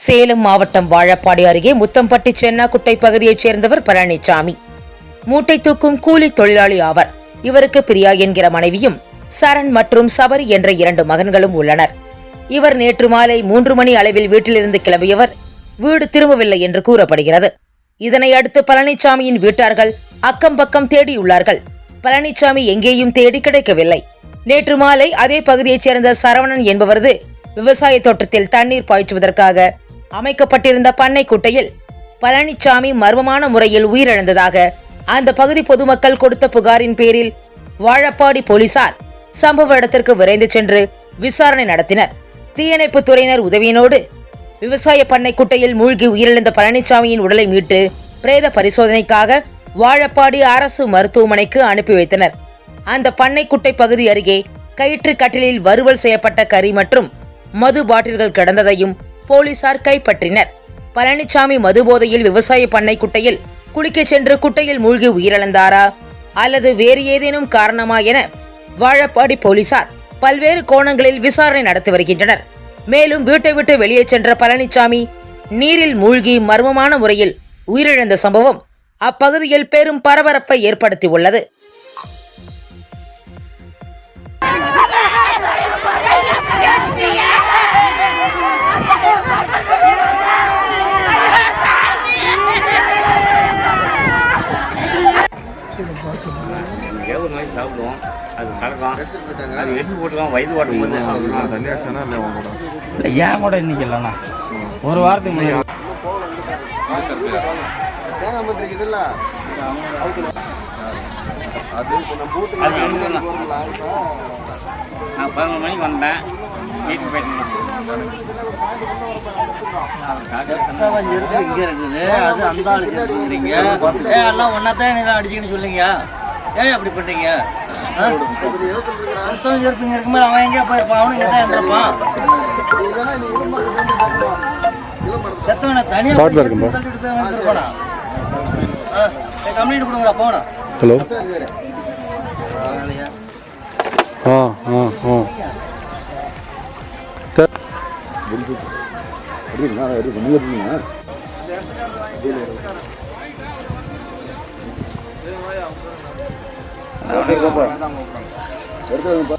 சேலம் மாவட்டம் வாழப்பாடி அருகே முத்தம்பட்டி சென்னாக்குட்டை பகுதியைச் சேர்ந்தவர் பழனிசாமி. மூட்டை தூக்கும் கூலி தொழிலாளி ஆவர். இவருக்கு பிரியா என்கிற மனைவியும் சரண் மற்றும் சபரி என்ற 2 மகன்களும் உள்ளனர். இவர் நேற்று மாலை 3 மணி அளவில் வீட்டிலிருந்து கிளம்பியவர் வீடு திரும்பவில்லை என்று கூறப்படுகிறது. இதனை அடுத்து பழனிசாமியின் வீட்டார்கள் அக்கம் பக்கம் தேடியுள்ளார்கள். பழனிசாமி எங்கேயும் தேடி கிடைக்கவில்லை. நேற்று மாலை அதே பகுதியைச் சேர்ந்த சரவணன் என்பவரது விவசாய தோட்டத்தில் தண்ணீர் பாய்ச்சுவதற்காக அமைக்கப்பட்டிருந்த பண்ணை குட்டையில் பழனிசாமி மர்மமான முறையில் உயிரிழந்ததாக அந்த பகுதி பொதுமக்கள் கொடுத்த புகாரின் பேரில் வாழப்பாடி போலீசார் சம்பவ இடத்திற்கு விரைந்து சென்று விசாரணை நடத்தினர். தீயணைப்பு துறையினர் உதவியினோடு விவசாய பண்ணை குட்டையில் மூழ்கி உயிரிழந்த பழனிசாமியின் உடலை மீட்டு பிரேத பரிசோதனைக்காக வாழப்பாடி அரசு மருத்துவமனைக்கு அனுப்பி வைத்தனர். அந்த பண்ணை குட்டை பகுதி அருகே கயிற்று கட்டிலில் வறுவல் செய்யப்பட்ட கறி மற்றும் மது பாட்டில்கள் கிடந்ததையும் போலீசார் கைப்பற்றினர். பழனிசாமி மது போதையில் விவசாய பண்ணை குட்டையில் குளிக்க சென்று குட்டையில் மூழ்கி உயிரிழந்தாரா அல்லது வேறு ஏதேனும் காரணமா என வாழப்பாடி போலீசார் பல்வேறு கோணங்களில் விசாரணை நடத்தி வருகின்றனர். மேலும் வீட்டை விட்டு வெளியே சென்ற பழனிசாமி நீரில் மூழ்கி மர்மமான முறையில் உயிரிழந்த சம்பவம் அப்பகுதியில் பெரும் பரபரப்பை ஏற்படுத்தியுள்ளது. சாப்பிடுவோம், அது கலக்கம், அது வெட்டி போட்டுக்கலாம். வயது ஓட்டும் போது ஏன் கூட இன்னைக்கு இல்லைண்ணா, ஒரு வாரத்துக்கு முன்னாடி 11 மணிக்கு வந்தேன், வீட்டுக்கு போயிட்டேன். இங்கே இருக்குது, அது அந்த ஆளுக்கு எல்லாம் ஒன்னாத்தான் நீதான் அடிச்சுன்னு சொல்லுங்க. ஏன் அப்படி பண்றீங்க? இருக்குங்க இருக்கும்போது அவன் எங்கேயா போயிருப்பான், அவனு இங்கே தான் இருந்திருப்பான். தனியாக கம்ப்ளைண்ட் கொடுங்கடா போடா. ஹலோ எடுத்து